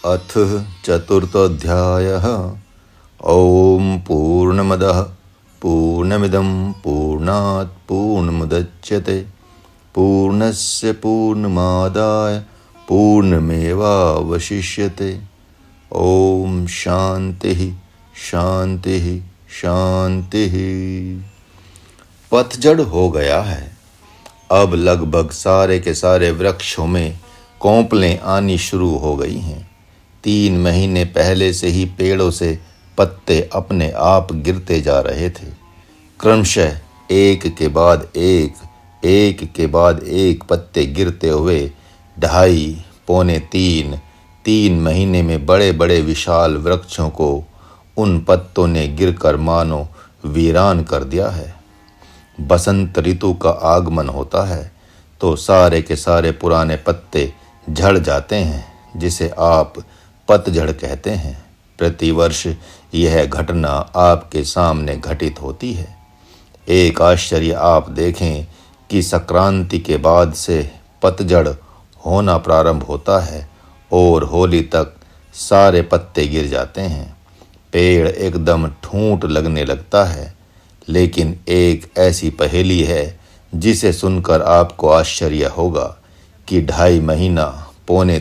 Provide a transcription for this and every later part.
अथ चतुर्थोऽध्यायः। ॐ पूर्णमदः पूर्णमिदं पूर्णात् पूर्णमुदच्यते पूर्णस्य पूर्णमादाय पूर्णमेवावशिष्यते। ॐ शान्तिः शान्तिः शान्तिः। पतझड़ हो गया है। अब लगभग सारे के सारे वृक्षों में कोंपलें आनी शुरू हो गई हैं। 3 महीने पहले से ही पेड़ों से पत्ते अपने आप गिरते जा रहे थे। क्रमशः एक के बाद एक पत्ते गिरते हुए 2.5, पौने 3 महीने में बड़े बड़े विशाल वृक्षों को उन पत्तों ने गिरकर मानो वीरान कर दिया है। बसंत ऋतु का आगमन होता है तो सारे के सारे पुराने पत्ते झड़ जाते हैं, जिसे आप पतझड़ कहते हैं। प्रतिवर्ष यह घटना आपके सामने घटित होती है। एक आश्चर्य आप देखें कि संक्रांति के बाद से पतझड़ होना प्रारंभ होता है और होली तक सारे पत्ते गिर जाते हैं। पेड़ एकदम ठूंठ लगने लगता है। लेकिन एक ऐसी पहेली है जिसे सुनकर आपको आश्चर्य होगा कि 2.5 महीना, पौने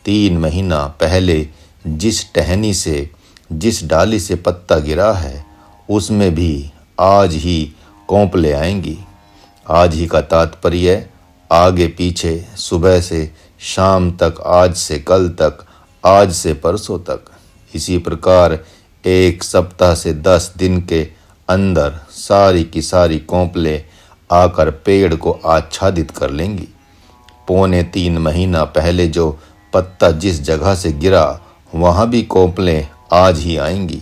3 महीना पहले जिस टहनी से, जिस डाली से पत्ता गिरा है, उसमें भी आज ही कोंपले आएंगी। आज ही का तात्पर्य आगे पीछे, सुबह से शाम तक, आज से कल तक, आज से परसों तक। इसी प्रकार 1 सप्ताह से 10 दिन के अंदर सारी की सारी कोंपले आकर पेड़ को आच्छादित कर लेंगी। पौने 3 महीना पहले जो पत्ता जिस जगह से गिरा वहाँ भी कोंपले आज ही आएंगी।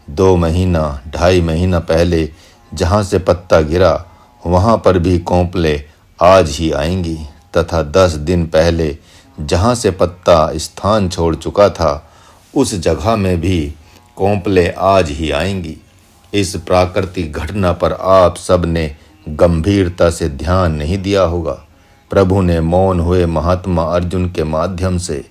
2 महीना, 2.5 महीना पहले जहाँ से पत्ता गिरा वहाँ पर भी कोंपले आज ही आएंगी, तथा 10 दिन पहले जहाँ से पत्ता स्थान छोड़ चुका था उस जगह में भी कोंपले आज ही आएंगी। इस प्राकृतिक घटना पर आप सब ने गंभीरता से ध्यान नहीं दिया होगा। प्रभु ने मौन हुए महात्मा अर्जुन के माध्यम से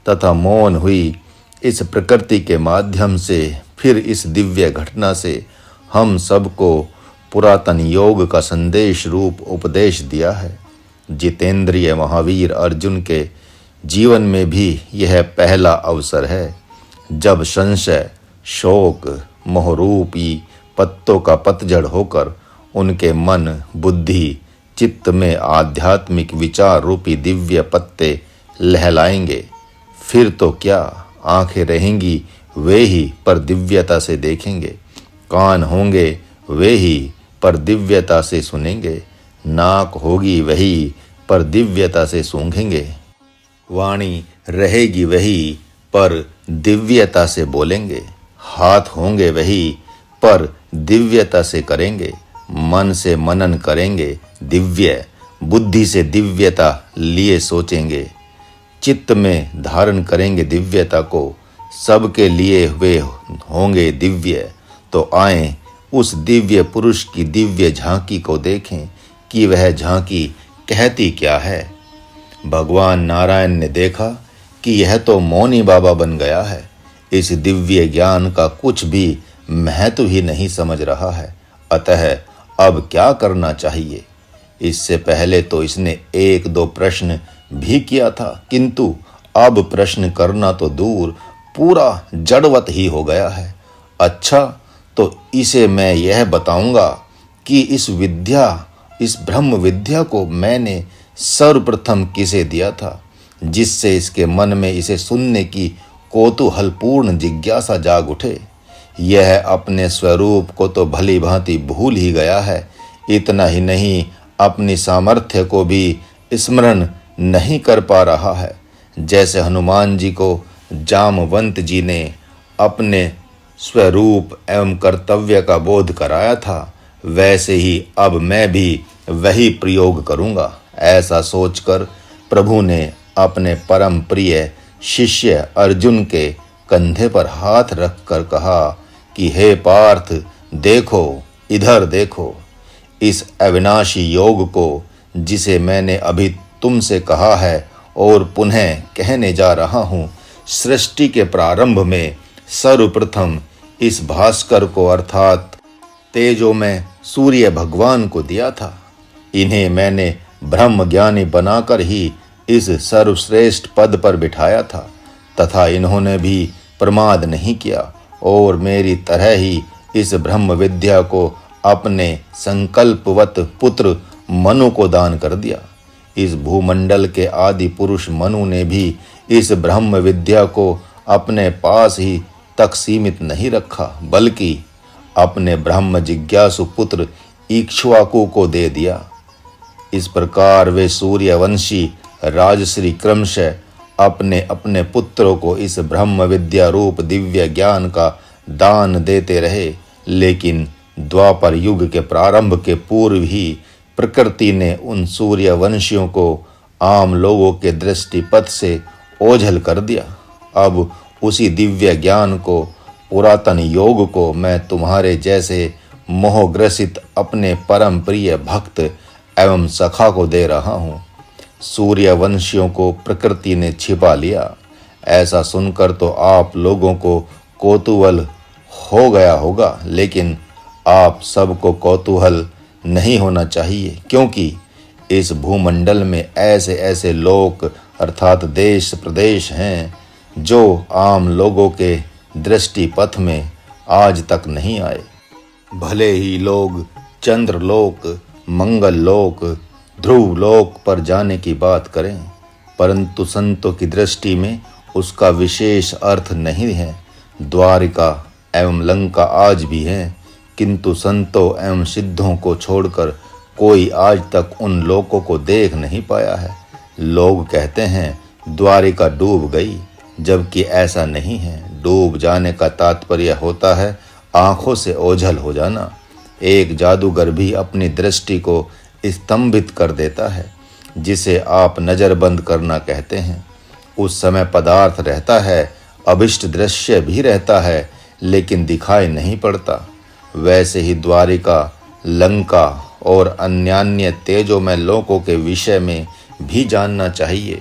तथा मौन हुई इस प्रकृति के माध्यम से, फिर इस दिव्य घटना से हम सबको पुरातन योग का संदेश रूप उपदेश दिया है। जितेंद्रिय महावीर अर्जुन के जीवन में भी यह पहला अवसर है जब संशय, शोक, मोहरूपी पत्तों का पतझड़ होकर उनके मन, बुद्धि, चित्त में आध्यात्मिक विचार रूपी दिव्य पत्ते लहलाएंगे। फिर तो क्या, आंखें रहेंगी वे ही पर दिव्यता से देखेंगे, कान होंगे वे ही पर दिव्यता से सुनेंगे, नाक होगी वही पर दिव्यता से सूंघेंगे, वाणी रहेगी वही पर दिव्यता से बोलेंगे, हाथ होंगे वही पर दिव्यता से करेंगे, मन से मनन करेंगे दिव्य, बुद्धि से दिव्यता लिए सोचेंगे, चित्त में धारण करेंगे दिव्यता को, सबके लिए वे होंगे दिव्य। तो आए उस दिव्य पुरुष की दिव्य झांकी को देखें कि वह झांकी कहती क्या है। भगवान नारायण ने देखा कि यह तो मौनी बाबा बन गया है, इस दिव्य ज्ञान का कुछ भी महत्व ही नहीं समझ रहा है, अतः अब क्या करना चाहिए। इससे पहले तो इसने 1-2 प्रश्न भी किया था, किंतु अब प्रश्न करना तो दूर, पूरा जड़वत ही हो गया है। अच्छा, तो इसे मैं यह बताऊंगा कि इस ब्रह्म विद्या को मैंने सर्वप्रथम किसे दिया था, जिससे इसके मन में इसे सुनने की कौतूहलपूर्ण जिज्ञासा जाग उठे। यह अपने स्वरूप को तो भली भांति भूल ही गया है। इतना ही नहीं, अपनी सामर्थ्य को भी स्मरण नहीं कर पा रहा है। जैसे हनुमान जी को जामवंत जी ने अपने स्वरूप एवं कर्तव्य का बोध कराया था, वैसे ही अब मैं भी वही प्रयोग करूंगा। ऐसा सोचकर प्रभु ने अपने परम प्रिय शिष्य अर्जुन के कंधे पर हाथ रखकर कहा कि हे पार्थ, देखो, इधर देखो, इस अविनाशी योग को जिसे मैंने अभी तुमसे कहा है और पुनः कहने जा रहा हूँ, सृष्टि के प्रारंभ में सर्वप्रथम इस भास्कर को अर्थात तेजो में सूर्य भगवान को दिया था। इन्हें मैंने ब्रह्म ज्ञानी बनाकर ही इस सर्वश्रेष्ठ पद पर बिठाया था तथा इन्होंने भी प्रमाद नहीं किया और मेरी तरह ही इस ब्रह्म विद्या को अपने संकल्पवत पुत्र मनु को दान कर दिया। इस भूमंडल के आदि पुरुष मनु ने भी इस ब्रह्म विद्या को अपने पास ही तक सीमित नहीं रखा बल्कि अपने ब्रह्म जिज्ञासु पुत्र इक्ष्वाकु को दे दिया। इस प्रकार वे सूर्यवंशी राजश्री क्रमशः अपने अपने पुत्रों को इस ब्रह्म विद्या रूप दिव्य ज्ञान का दान देते रहे। लेकिन द्वापर युग के प्रारंभ के पूर्व ही प्रकृति ने उन सूर्यवंशियों को आम लोगों के दृष्टिपथ से ओझल कर दिया। अब उसी दिव्य ज्ञान को, पुरातन योग को मैं तुम्हारे जैसे मोहग्रसित अपने परम प्रिय भक्त एवं सखा को दे रहा हूँ। सूर्यवंशियों को प्रकृति ने छिपा लिया। ऐसा सुनकर तो आप लोगों को कौतूहल हो गया होगा, लेकिन आप सबको कौतूहल नहीं होना चाहिए, क्योंकि इस भूमंडल में ऐसे ऐसे लोक अर्थात देश प्रदेश हैं जो आम लोगों के दृष्टिपथ में आज तक नहीं आए। भले ही लोग चंद्रलोक, मंगल लोक, ध्रुव लोक पर जाने की बात करें, परंतु संतों की दृष्टि में उसका विशेष अर्थ नहीं है। द्वारिका एवं लंका आज भी हैं, किंतु संतों एवं सिद्धों को छोड़कर कोई आज तक उन लोकों को देख नहीं पाया है। लोग कहते हैं द्वारिका डूब गई, जबकि ऐसा नहीं है। डूब जाने का तात्पर्य होता है आंखों से ओझल हो जाना। एक जादूगर भी अपनी दृष्टि को स्तंभित कर देता है, जिसे आप नज़रबंद करना कहते हैं। उस समय पदार्थ रहता है, अभिष्ट दृश्य भी रहता है, लेकिन दिखाई नहीं पड़ता। वैसे ही द्वारिका, लंका और अन्यान्य तेजोमय लोकों के विषय में भी जानना चाहिए।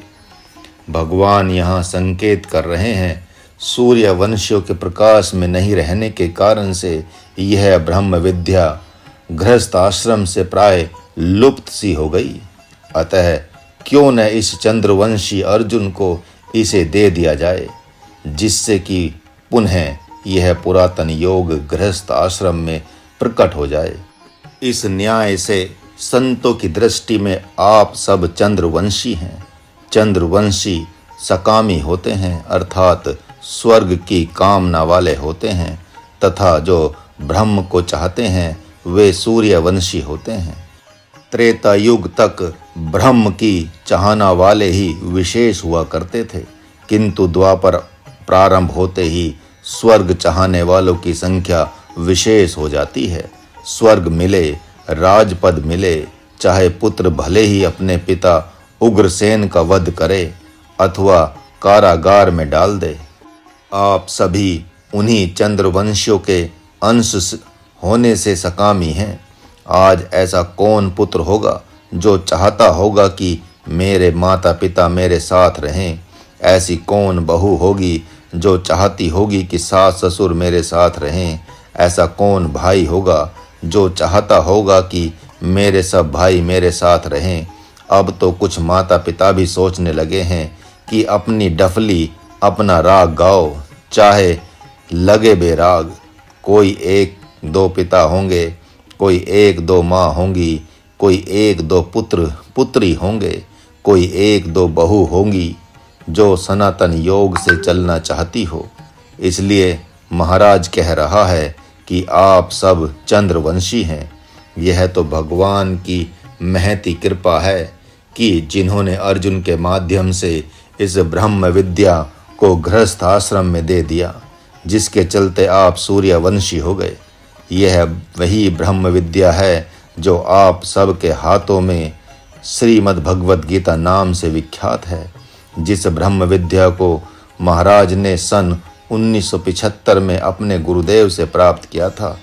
भगवान यहाँ संकेत कर रहे हैं, सूर्यवंशियों के प्रकाश में नहीं रहने के कारण से यह ब्रह्म विद्या गृहस्थ आश्रम से प्राय लुप्त सी हो गई। अतः क्यों न इस चंद्रवंशी अर्जुन को इसे दे दिया जाए, जिससे कि पुनः यह पुरातन योग गृहस्थ आश्रम में प्रकट हो जाए। इस न्याय से संतों की दृष्टि में आप सब चंद्रवंशी हैं। चंद्रवंशी सकामी होते हैं, अर्थात स्वर्ग की कामना वाले होते हैं, तथा जो ब्रह्म को चाहते हैं वे सूर्यवंशी होते हैं। त्रेता युग तक ब्रह्म की चाहना वाले ही विशेष हुआ करते थे, किंतु द्वापर प्रारंभ होते ही स्वर्ग चाहने वालों की संख्या विशेष हो जाती है। स्वर्ग मिले, राजपद मिले, चाहे पुत्र भले ही अपने पिता उग्रसेन का वध करे अथवा कारागार में डाल दे, आप सभी उन्हीं चंद्रवंशियों के अंश होने से सकामी हैं। आज ऐसा कौन पुत्र होगा जो चाहता होगा कि मेरे माता पिता मेरे साथ रहें? ऐसी कौन बहू होगी जो चाहती होगी कि सास ससुर मेरे साथ रहें? ऐसा कौन भाई होगा जो चाहता होगा कि मेरे सब भाई मेरे साथ रहें? अब तो कुछ माता पिता भी सोचने लगे हैं कि अपनी डफली अपना राग गाओ, चाहे लगे बेराग। कोई एक दो पिता होंगे, कोई एक दो माँ होंगी, कोई एक दो पुत्र पुत्री होंगे, कोई एक दो बहू होंगी जो सनातन योग से चलना चाहती हो। इसलिए महाराज कह रहा है कि आप सब चंद्रवंशी हैं। यह तो भगवान की महती कृपा है कि जिन्होंने अर्जुन के माध्यम से इस ब्रह्म विद्या को गृहस्थ आश्रम में दे दिया, जिसके चलते आप सूर्यवंशी हो गए। यह वही ब्रह्म विद्या है जो आप सबके हाथों में श्रीमद् भगवद गीता नाम से विख्यात है। जिस ब्रह्म विद्या को महाराज ने सन 1975 में अपने गुरुदेव से प्राप्त किया था,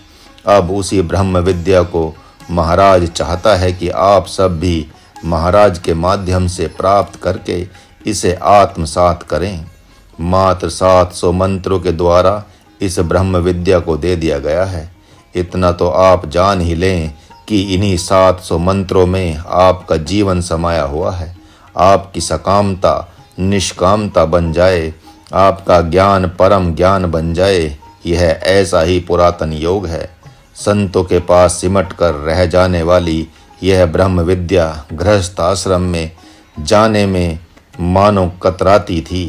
अब उसी ब्रह्म विद्या को महाराज चाहता है कि आप सब भी महाराज के माध्यम से प्राप्त करके इसे आत्मसात करें। मात्र 700 मंत्रों के द्वारा इस ब्रह्म विद्या को दे दिया गया है। इतना तो आप जान ही लें कि इन्हीं 700 मंत्रों में आपका जीवन समाया हुआ है। आपकी सकामता निष्कामता बन जाए, आपका ज्ञान परम ज्ञान बन जाए, यह ऐसा ही पुरातन योग है। संतों के पास सिमट कर रह जाने वाली यह ब्रह्म विद्या गृहस्थ आश्रम में जाने में मानो कतराती थी।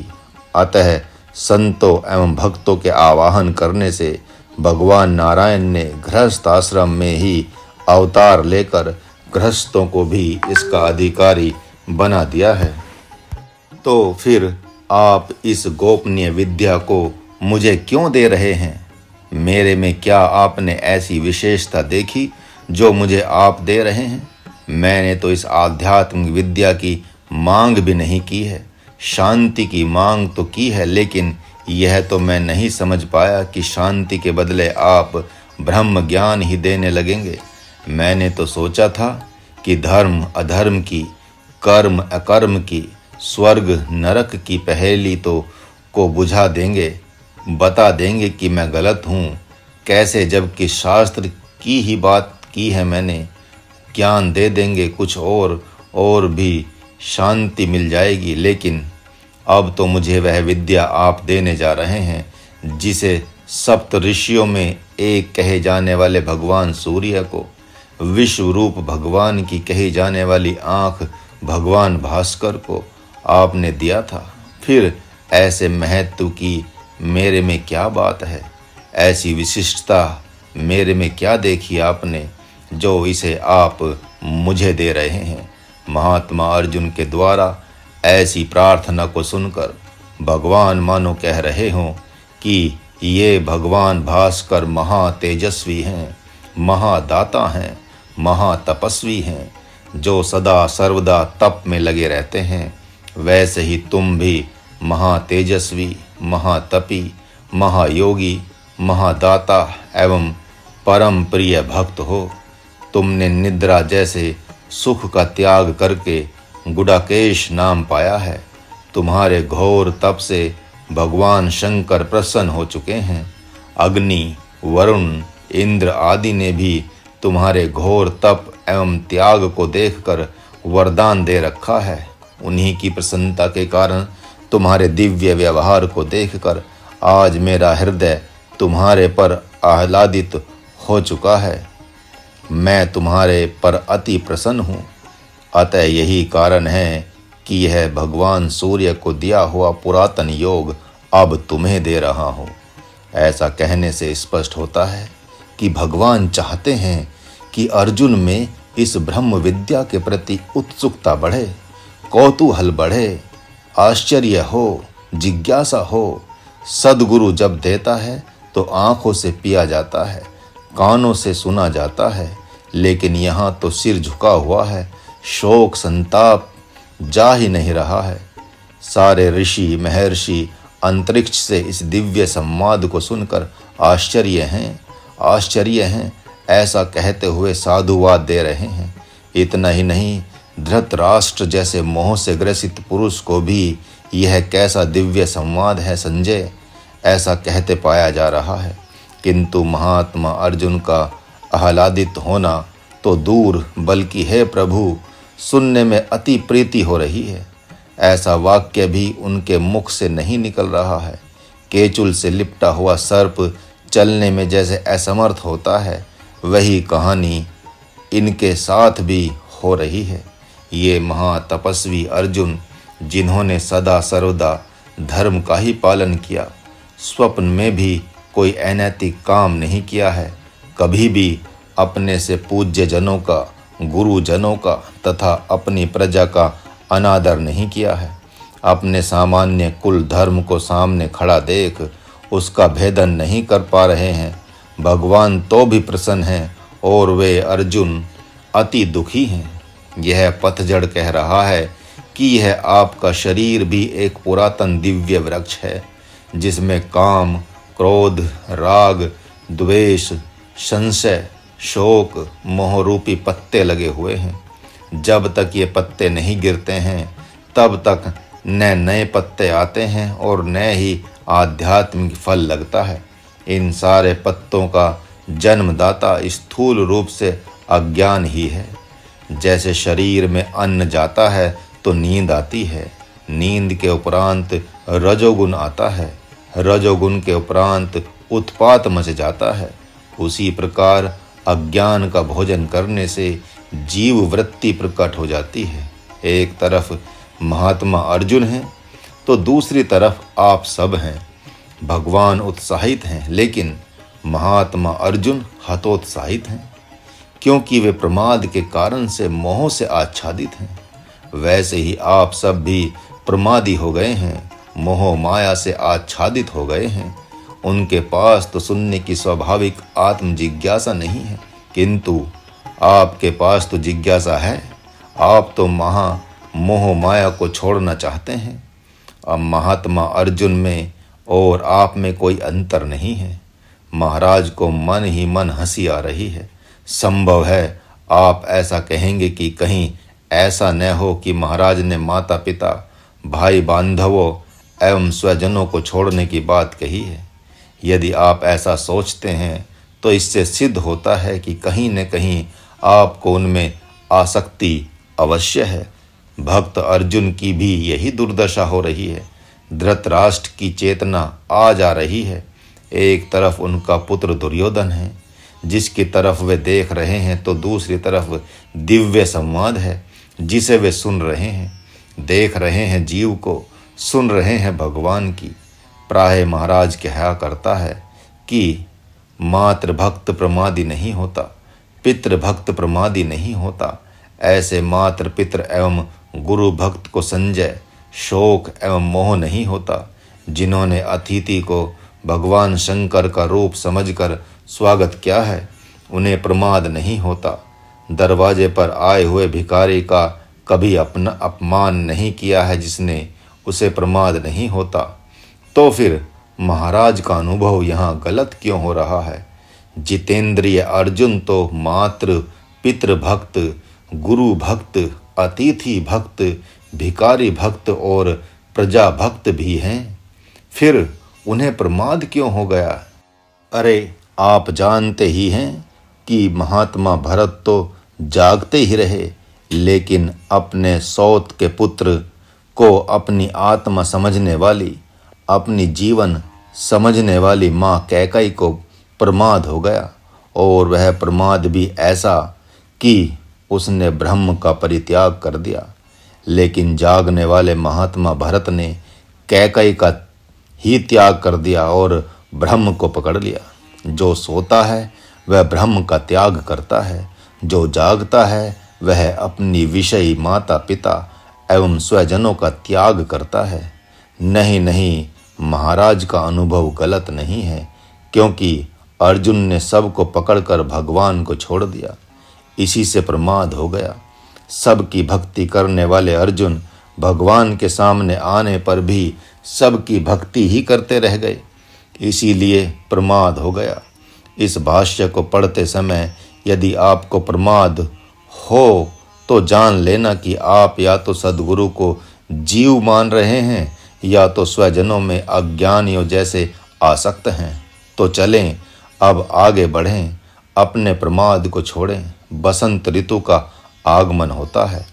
अतः संतों एवं भक्तों के आवाहन करने से भगवान नारायण ने गृहस्थ आश्रम में ही अवतार लेकर गृहस्थों को भी इसका अधिकारी बना दिया है। तो फिर आप इस गोपनीय विद्या को मुझे क्यों दे रहे हैं? मेरे में क्या आपने ऐसी विशेषता देखी जो मुझे आप दे रहे हैं? मैंने तो इस आध्यात्मिक विद्या की मांग भी नहीं की है। शांति की मांग तो की है, लेकिन यह तो मैं नहीं समझ पाया कि शांति के बदले आप ब्रह्म ज्ञान ही देने लगेंगे। मैंने तो सोचा था कि धर्म अधर्म की, कर्म अकर्म की, स्वर्ग नरक की पहेली को बुझा देंगे, बता देंगे कि मैं गलत हूँ कैसे, जबकि शास्त्र की ही बात की है मैंने। ज्ञान दे देंगे कुछ और भी शांति मिल जाएगी। लेकिन अब तो मुझे वह विद्या आप देने जा रहे हैं जिसे सप्त ऋषियों में एक कहे जाने वाले भगवान सूर्य को, विश्व रूप भगवान की कही जाने वाली आँख भगवान भास्कर को आपने दिया था। फिर ऐसे महत्व की मेरे में क्या बात है? ऐसी विशिष्टता मेरे में क्या देखी आपने जो इसे आप मुझे दे रहे हैं? महात्मा अर्जुन के द्वारा ऐसी प्रार्थना को सुनकर भगवान मानो कह रहे हों कि ये भगवान भास्कर महातेजस्वी हैं, महादाता हैं, महातपस्वी हैं, जो सदा सर्वदा तप में लगे रहते हैं। वैसे ही तुम भी महातेजस्वी, महातपी, महायोगी, महादाता एवं परम प्रिय भक्त हो। तुमने निद्रा जैसे सुख का त्याग करके गुडाकेश नाम पाया है। तुम्हारे घोर तप से भगवान शंकर प्रसन्न हो चुके हैं। अग्नि, वरुण, इंद्र आदि ने भी तुम्हारे घोर तप एवं त्याग को देखकर वरदान दे रखा है। उन्हीं की प्रसन्नता के कारण तुम्हारे दिव्य व्यवहार को देखकर आज मेरा हृदय तुम्हारे पर आह्लादित हो चुका है। मैं तुम्हारे पर अति प्रसन्न हूँ। अतः यही कारण है कि यह भगवान सूर्य को दिया हुआ पुरातन योग अब तुम्हें दे रहा हूँ। ऐसा कहने से स्पष्ट होता है कि भगवान चाहते हैं कि अर्जुन में इस ब्रह्म विद्या के प्रति उत्सुकता बढ़े, कौतूहल बढ़े, आश्चर्य हो, जिज्ञासा हो। सद्गुरु जब देता है तो आँखों से पिया जाता है, कानों से सुना जाता है, लेकिन यहाँ तो सिर झुका हुआ है, शोक संताप जा ही नहीं रहा है। सारे ऋषि महर्षि अंतरिक्ष से इस दिव्य संवाद को सुनकर आश्चर्य हैं ऐसा कहते हुए साधुवाद दे रहे हैं। इतना ही नहीं, धृतराष्ट्र जैसे मोह से ग्रसित पुरुष को भी यह कैसा दिव्य संवाद है संजय, ऐसा कहते पाया जा रहा है। किंतु महात्मा अर्जुन का आह्लादित होना तो दूर, बल्कि हे प्रभु, सुनने में अति प्रीति हो रही है। ऐसा वाक्य भी उनके मुख से नहीं निकल रहा है। केचुल से लिपटा हुआ सर्प चलने में जैसे असमर्थ होता है, वही कहानी इनके साथ भी हो रही है। ये महातपस्वी अर्जुन, जिन्होंने सदा सर्वदा धर्म का ही पालन किया, स्वप्न में भी कोई अनैतिक काम नहीं किया है, कभी भी अपने से पूज्य जनों का, गुरुजनों का तथा अपनी प्रजा का अनादर नहीं किया है। अपने सामान्य कुल धर्म को सामने खड़ा देख उसका भेदन नहीं कर पा रहे हैं। भगवान तो भी प्रसन्न हैं और वे अर्जुन अति दुखी हैं। यह पतझड़ कह रहा है कि यह आपका शरीर भी एक पुरातन दिव्य वृक्ष है, जिसमें काम, क्रोध, राग, द्वेष, संशय, शोक, मोह रूपी पत्ते लगे हुए हैं। जब तक ये पत्ते नहीं गिरते हैं तब तक न नए पत्ते आते हैं और न ही आध्यात्मिक फल लगता है। इन सारे पत्तों का जन्मदाता स्थूल रूप से अज्ञान ही है। जैसे शरीर में अन्न जाता है तो नींद आती है, नींद के उपरांत रजोगुण आता है, रजोगुण के उपरांत उत्पात मच जाता है। उसी प्रकार अज्ञान का भोजन करने से जीव वृत्ति प्रकट हो जाती है। एक तरफ महात्मा अर्जुन हैं तो दूसरी तरफ आप सब हैं। भगवान उत्साहित हैं, लेकिन महात्मा अर्जुन हतोत्साहित हैं, क्योंकि वे प्रमाद के कारण से मोह से आच्छादित हैं। वैसे ही आप सब भी प्रमादी हो गए हैं, मोह माया से आच्छादित हो गए हैं। उनके पास तो सुनने की स्वाभाविक आत्म जिज्ञासा नहीं है, किंतु आपके पास तो जिज्ञासा है। आप तो मोह माया को छोड़ना चाहते हैं। अब महात्मा अर्जुन में और आप में कोई अंतर नहीं है। महाराज को मन ही मन हंसी आ रही है। संभव है आप ऐसा कहेंगे कि कहीं ऐसा न हो कि महाराज ने माता पिता, भाई बांधवों एवं स्वजनों को छोड़ने की बात कही है। यदि आप ऐसा सोचते हैं तो इससे सिद्ध होता है कि कहीं न कहीं आपको उनमें आसक्ति अवश्य है। भक्त अर्जुन की भी यही दुर्दशा हो रही है। धृतराष्ट्र की चेतना आ जा रही है। एक तरफ उनका पुत्र दुर्योधन है, जिसकी तरफ वे देख रहे हैं, तो दूसरी तरफ दिव्य संवाद है जिसे वे सुन रहे हैं। देख रहे हैं जीव को, सुन रहे हैं भगवान की। प्राय महाराज कहा करता है कि मातृ भक्त प्रमादी नहीं होता, पितृ भक्त प्रमादी नहीं होता। ऐसे मातृ पितृ एवं गुरु भक्त को संजय, शोक एवं मोह नहीं होता। जिन्होंने अतिथि को भगवान शंकर का रूप समझकर स्वागत किया है, उन्हें प्रमाद नहीं होता। दरवाजे पर आए हुए भिखारी का कभी अपना अपमान नहीं किया है जिसने, उसे प्रमाद नहीं होता। तो फिर महाराज का अनुभव यहाँ गलत क्यों हो रहा है? जितेंद्रिय अर्जुन तो मातृ पितृ भक्त, गुरु भक्त, अतिथि भक्त, भिखारी भक्त और प्रजा भक्त भी हैं। फिर उन्हें प्रमाद क्यों हो गया? अरे आप जानते ही हैं कि महात्मा भरत तो जागते ही रहे, लेकिन अपने सौत के पुत्र को अपनी आत्मा समझने वाली, अपनी जीवन समझने वाली माँ कैकेयी को प्रमाद हो गया। और वह प्रमाद भी ऐसा कि उसने ब्रह्म का परित्याग कर दिया। लेकिन जागने वाले महात्मा भरत ने कैकेयी का ही त्याग कर दिया और ब्रह्म को पकड़ लिया। जो सोता है वह ब्रह्म का त्याग करता है, जो जागता है वह अपनी विषयी माता पिता एवं स्वजनों का त्याग करता है। नहीं, महाराज का अनुभव गलत नहीं है, क्योंकि अर्जुन ने सबको पकड़कर भगवान को छोड़ दिया, इसी से प्रमाद हो गया। सबकी भक्ति करने वाले अर्जुन भगवान के सामने आने पर भी सबकी भक्ति ही करते रह गए, इसीलिए प्रमाद हो गया। इस भाष्य को पढ़ते समय यदि आपको प्रमाद हो तो जान लेना कि आप या तो सद्गुरु को जीव मान रहे हैं या तो स्वजनों में अज्ञानियों जैसे आसक्त हैं। तो चलें अब आगे बढ़ें, अपने प्रमाद को छोड़ें। बसंत ऋतु का आगमन होता है,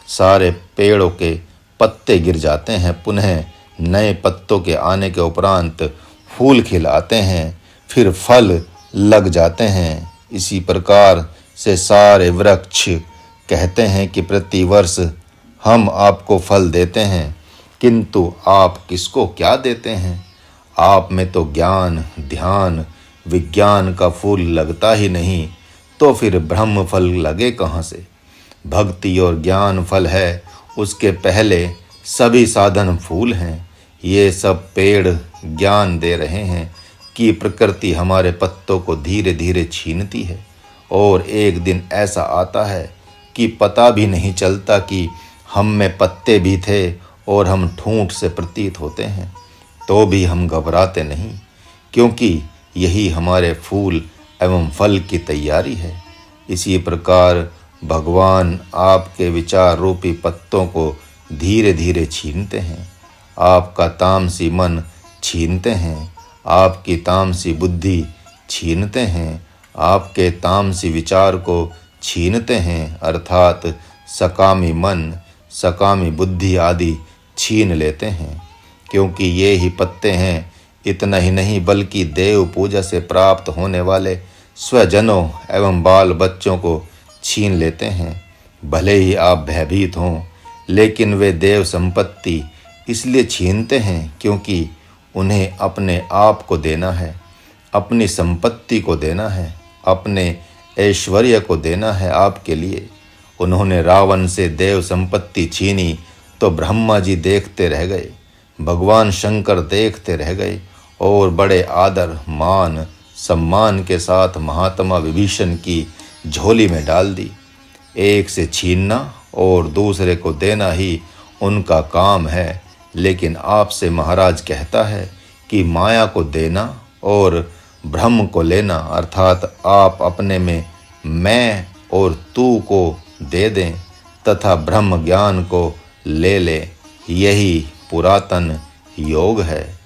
सारे पेड़ों के पत्ते गिर जाते हैं, पुनः नए पत्तों के आने के उपरांत फूल खिलाते हैं, फिर फल लग जाते हैं। इसी प्रकार से सारे वृक्ष कहते हैं कि प्रतिवर्ष हम आपको फल देते हैं, किंतु आप किसको क्या देते हैं? आप में तो ज्ञान, ध्यान, विज्ञान का फूल लगता ही नहीं, तो फिर ब्रह्म फल लगे कहाँ से? भक्ति और ज्ञान फल है, उसके पहले सभी साधन फूल हैं। ये सब पेड़ ज्ञान दे रहे हैं कि प्रकृति हमारे पत्तों को धीरे धीरे छीनती है, और एक दिन ऐसा आता है कि पता भी नहीं चलता कि हम में पत्ते भी थे और हम ठूंठ से प्रतीत होते हैं। तो भी हम घबराते नहीं, क्योंकि यही हमारे फूल एवं फल की तैयारी है। इसी प्रकार भगवान आपके विचार रूपी पत्तों को धीरे धीरे छीनते हैं। आपका तामसी मन छीनते हैं, आपकी तामसी बुद्धि छीनते हैं, आपके तामसी विचार को छीनते हैं, अर्थात सकामी मन, सकामी बुद्धि आदि छीन लेते हैं। क्योंकि ये ही पत्ते हैं, इतना ही नहीं बल्कि देव पूजा से प्राप्त होने वाले स्वजनों एवं बाल बच्चों को छीन लेते हैं। भले ही आप भयभीत हों, लेकिन वे देव संपत्ति इसलिए छीनते हैं क्योंकि उन्हें अपने आप को देना है, अपनी संपत्ति को देना है, अपने ऐश्वर्य को देना है आपके लिए। उन्होंने रावण से देव संपत्ति छीनी तो ब्रह्मा जी देखते रह गए, भगवान शंकर देखते रह गए और बड़े आदर मान सम्मान के साथ महात्मा विभीषण की झोली में डाल दी। एक से छीनना और दूसरे को देना ही उनका काम है, लेकिन आपसे महाराज कहता है कि माया को देना और ब्रह्म को लेना, अर्थात आप अपने में मैं और तू को दे दें तथा ब्रह्म ज्ञान को ले लें। यही पुरातन योग है।